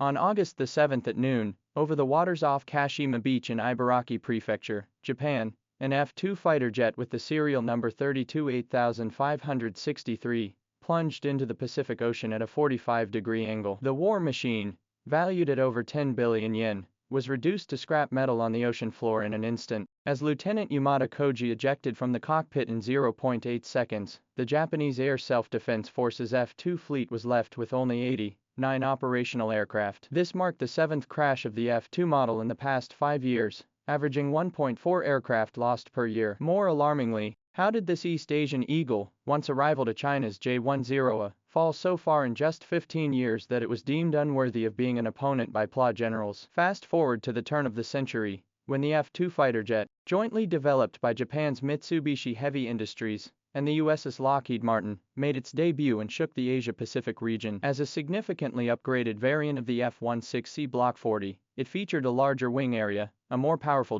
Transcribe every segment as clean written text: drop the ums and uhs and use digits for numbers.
On August the 7th at noon, over the waters off Kashima Beach in Ibaraki Prefecture, Japan, an F-2 fighter jet with the serial number 328563 plunged into the Pacific Ocean at a 45-degree angle. The war machine, valued at over 10 billion yen, was reduced to scrap metal on the ocean floor in an instant. As Lieutenant Yamada Koji ejected from the cockpit in 0.8 seconds, the Japanese Air Self-Defense Forces F-2 fleet was left with only 89 operational aircraft. This marked the seventh crash of the F-2 model in the past 5 years, averaging 1.4 aircraft lost per year. More alarmingly, how did this East Asian Eagle, once a rival to China's J-10A, fall so far in just 15 years that it was deemed unworthy of being an opponent by PLA generals? Fast forward to the turn of the century, when the F-2 fighter jet, jointly developed by Japan's Mitsubishi Heavy Industries and the USS Lockheed Martin, made its debut and shook the Asia-Pacific region. As a significantly upgraded variant of the F-16C Block 40, it featured a larger wing area, a more powerful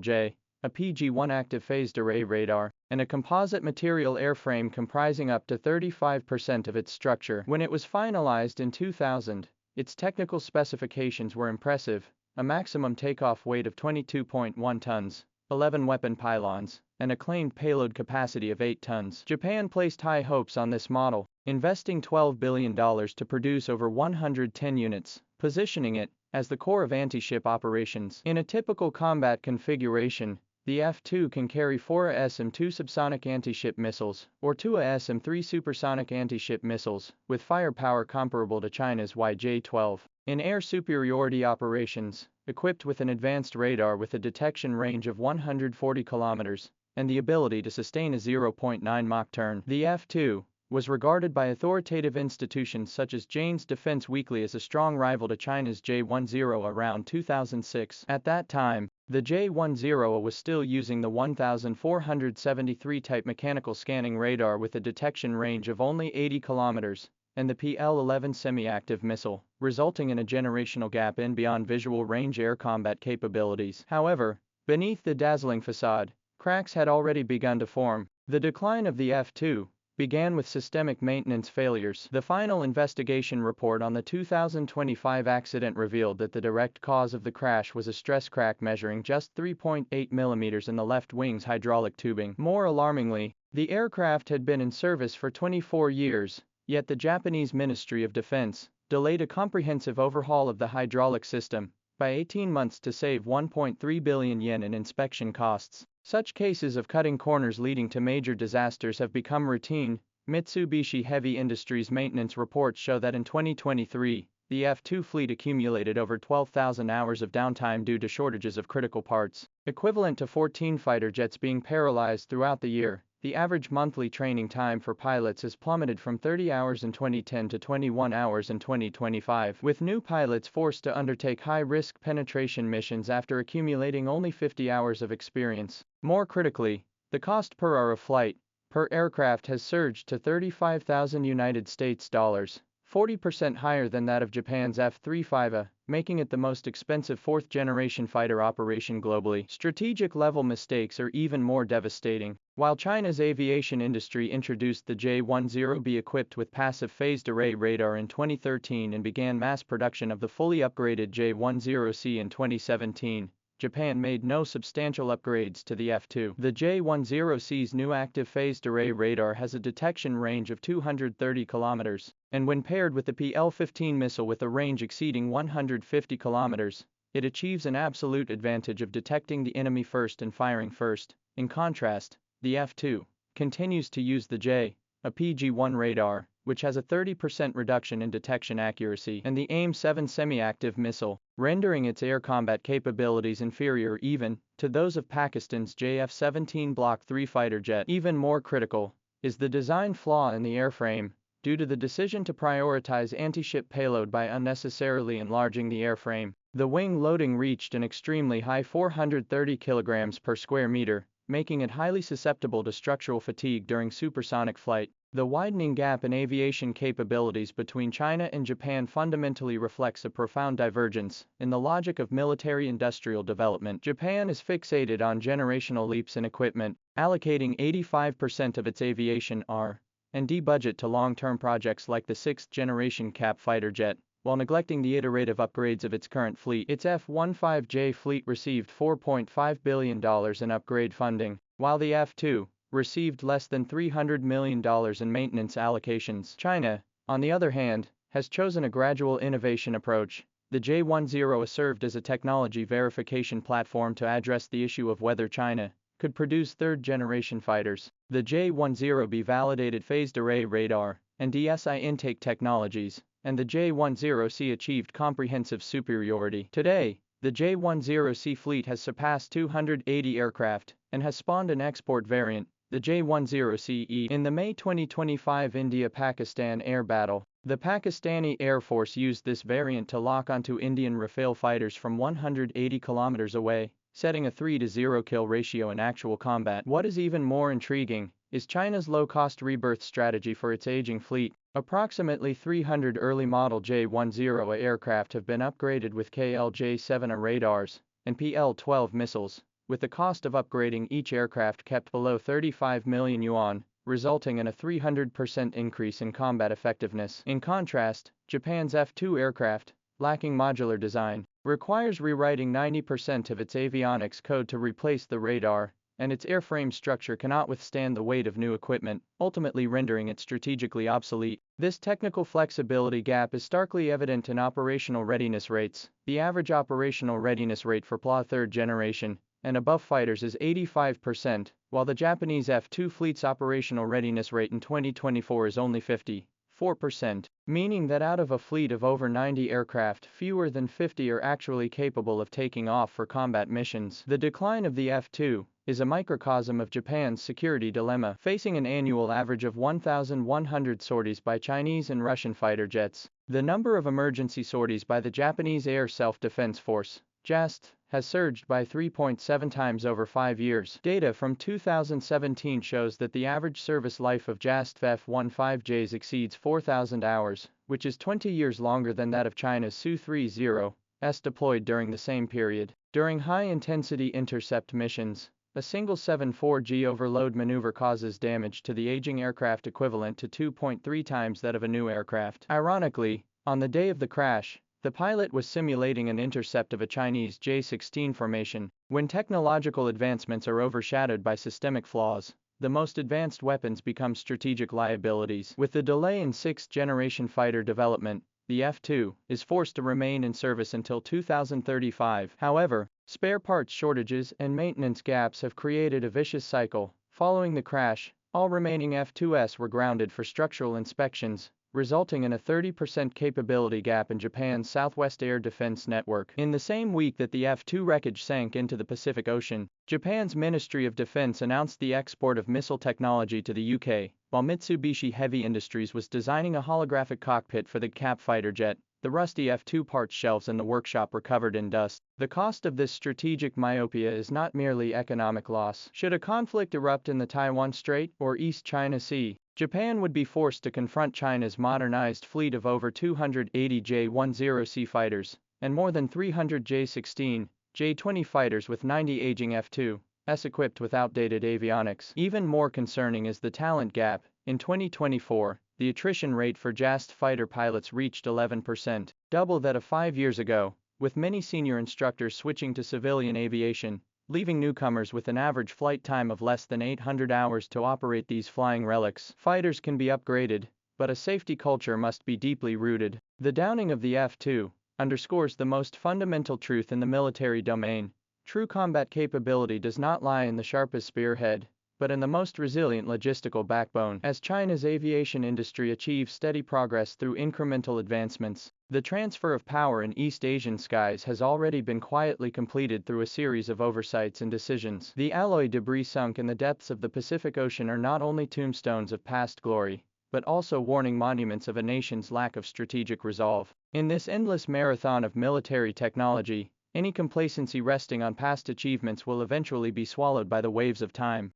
a PG-1 active phased array radar, and a composite material airframe comprising up to 35% of its structure. When it was finalized in 2000, its technical specifications were impressive: a maximum takeoff weight of 22.1 tons, 11 weapon pylons, and a claimed payload capacity of 8 tons. Japan placed high hopes on this model, investing $12 billion to produce over 110 units, positioning it as the core of anti-ship operations. In a typical combat configuration, the F-2 can carry 4 SM-2 subsonic anti-ship missiles, or 2 SM-3 supersonic anti-ship missiles, with firepower comparable to China's YJ-12. In air superiority operations, equipped with an advanced radar with a detection range of 140 kilometers, and the ability to sustain a 0.9 Mach turn, the F-2 was regarded by authoritative institutions such as Jane's Defense Weekly as a strong rival to China's J-10 around 2006. At that time, the J-10 was still using the 1473 type mechanical scanning radar with a detection range of only 80 kilometers, and the PL-11 semi-active missile, resulting in a generational gap in beyond visual range air combat capabilities. However, beneath the dazzling facade, cracks had already begun to form. The decline of the F-2 began with systemic maintenance failures. The final investigation report on the 2025 accident revealed that the direct cause of the crash was a stress crack measuring just 3.8 millimeters in the left wing's hydraulic tubing. More alarmingly, the aircraft had been in service for 24 years, yet the Japanese Ministry of Defense delayed a comprehensive overhaul of the hydraulic system by 18 months to save 1.3 billion yen in inspection costs. Such cases of cutting corners leading to major disasters have become routine. Mitsubishi Heavy Industries maintenance reports show that in 2023, the F-2 fleet accumulated over 12,000 hours of downtime due to shortages of critical parts, equivalent to 14 fighter jets being paralyzed throughout the year. The average monthly training time for pilots has plummeted from 30 hours in 2010 to 21 hours in 2025, with new pilots forced to undertake high-risk penetration missions after accumulating only 50 hours of experience. More critically, the cost per hour of flight per aircraft has surged to 35,000 United States dollars, 40% higher than that of Japan's F-35A, making it the most expensive fourth-generation fighter operation globally. Strategic-level mistakes are even more devastating. While China's aviation industry introduced the J-10B equipped with passive phased array radar in 2013 and began mass production of the fully upgraded J-10C in 2017, Japan made no substantial upgrades to the F-2. The J-10C's new active phased array radar has a detection range of 230 kilometers, and when paired with the PL-15 missile with a range exceeding 150 kilometers, it achieves an absolute advantage of detecting the enemy first and firing first. In contrast, the F-2 continues to use the a PG-1 radar, which has a 30% reduction in detection accuracy, and the AIM-7 semi-active missile, rendering its air combat capabilities inferior even to those of Pakistan's JF-17 Block 3 fighter jet. Even more critical is the design flaw in the airframe. Due to the decision to prioritize anti-ship payload by unnecessarily enlarging the airframe, the wing loading reached an extremely high 430 kilograms per square meter, making it highly susceptible to structural fatigue during supersonic flight. The widening gap in aviation capabilities between China and Japan fundamentally reflects a profound divergence in the logic of military-industrial development. Japan is fixated on generational leaps in equipment, allocating 85% of its aviation R&D budget to long-term projects like the sixth-generation CAP fighter jet, while neglecting the iterative upgrades of its current fleet. Its F-15J fleet received $4.5 billion in upgrade funding, while the F-2 received less than $300 million in maintenance allocations. China, on the other hand, has chosen a gradual innovation approach. The J-10 served as a technology verification platform to address the issue of whether China could produce third-generation fighters. The J-10B validated phased array radar and DSI intake technologies, and the J-10C achieved comprehensive superiority. Today, the J-10C fleet has surpassed 280 aircraft and has spawned an export variant, the J-10CE. In the May 2025 India-Pakistan air battle, the Pakistani Air Force used this variant to lock onto Indian Rafale fighters from 180 kilometers away, setting a 3-to-0 kill ratio in actual combat. What is even more intriguing is China's low-cost rebirth strategy for its aging fleet. Approximately 300 early-model J-10A aircraft have been upgraded with KL-J-7A radars and PL-12 missiles, with the cost of upgrading each aircraft kept below 35 million yuan, resulting in a 300% increase in combat effectiveness. In contrast, Japan's F-2 aircraft, lacking modular design, requires rewriting 90% of its avionics code to replace the radar, and its airframe structure cannot withstand the weight of new equipment, ultimately rendering it strategically obsolete. This technical flexibility gap is starkly evident in operational readiness rates. The average operational readiness rate for PLA third generation and above fighters is 85%, while the Japanese F-2 fleet's operational readiness rate in 2024 is only 54%, meaning that out of a fleet of over 90 aircraft, fewer than 50 are actually capable of taking off for combat missions. The decline of the F-2 is a microcosm of Japan's security dilemma, facing an annual average of 1,100 sorties by Chinese and Russian fighter jets. The number of emergency sorties by the Japanese Air Self-Defense Force, JAST, has surged by 3.7 times over 5 years. Data from 2017 shows that the average service life of JAST F-15Js exceeds 4,000 hours, which is 20 years longer than that of China's Su-30s deployed during the same period. During high-intensity intercept missions, a single 7-4G overload maneuver causes damage to the aging aircraft equivalent to 2.3 times that of a new aircraft. Ironically, on the day of the crash, the pilot was simulating an intercept of a Chinese J-16 formation. When technological advancements are overshadowed by systemic flaws, the most advanced weapons become strategic liabilities. With the delay in sixth-generation fighter development, the F-2 is forced to remain in service until 2035. However, spare parts shortages and maintenance gaps have created a vicious cycle. Following the crash, all remaining F-2s were grounded for structural inspections, resulting in a 30% capability gap in Japan's Southwest Air Defense Network. In the same week that the F-2 wreckage sank into the Pacific Ocean, Japan's Ministry of Defense announced the export of missile technology to the UK, while Mitsubishi Heavy Industries was designing a holographic cockpit for the CAP fighter jet. The rusty F-2 parts shelves in the workshop were covered in dust. The cost of this strategic myopia is not merely economic loss. Should a conflict erupt in the Taiwan Strait or East China Sea, Japan would be forced to confront China's modernized fleet of over 280 J-10C fighters and more than 300 J-16, J-20 fighters with 90 aging F-2s equipped with outdated avionics. Even more concerning is the talent gap. In 2024, the attrition rate for JAST fighter pilots reached 11%, double that of 5 years ago, with many senior instructors switching to civilian aviation, leaving newcomers with an average flight time of less than 800 hours to operate these flying relics. Fighters can be upgraded, but a safety culture must be deeply rooted. The downing of the F-2 underscores the most fundamental truth in the military domain. True combat capability does not lie in the sharpest spearhead, but in the most resilient logistical backbone. As China's aviation industry achieves steady progress through incremental advancements, the transfer of power in East Asian skies has already been quietly completed through a series of oversights and decisions. The alloy debris sunk in the depths of the Pacific Ocean are not only tombstones of past glory, but also warning monuments of a nation's lack of strategic resolve. In this endless marathon of military technology, any complacency resting on past achievements will eventually be swallowed by the waves of time.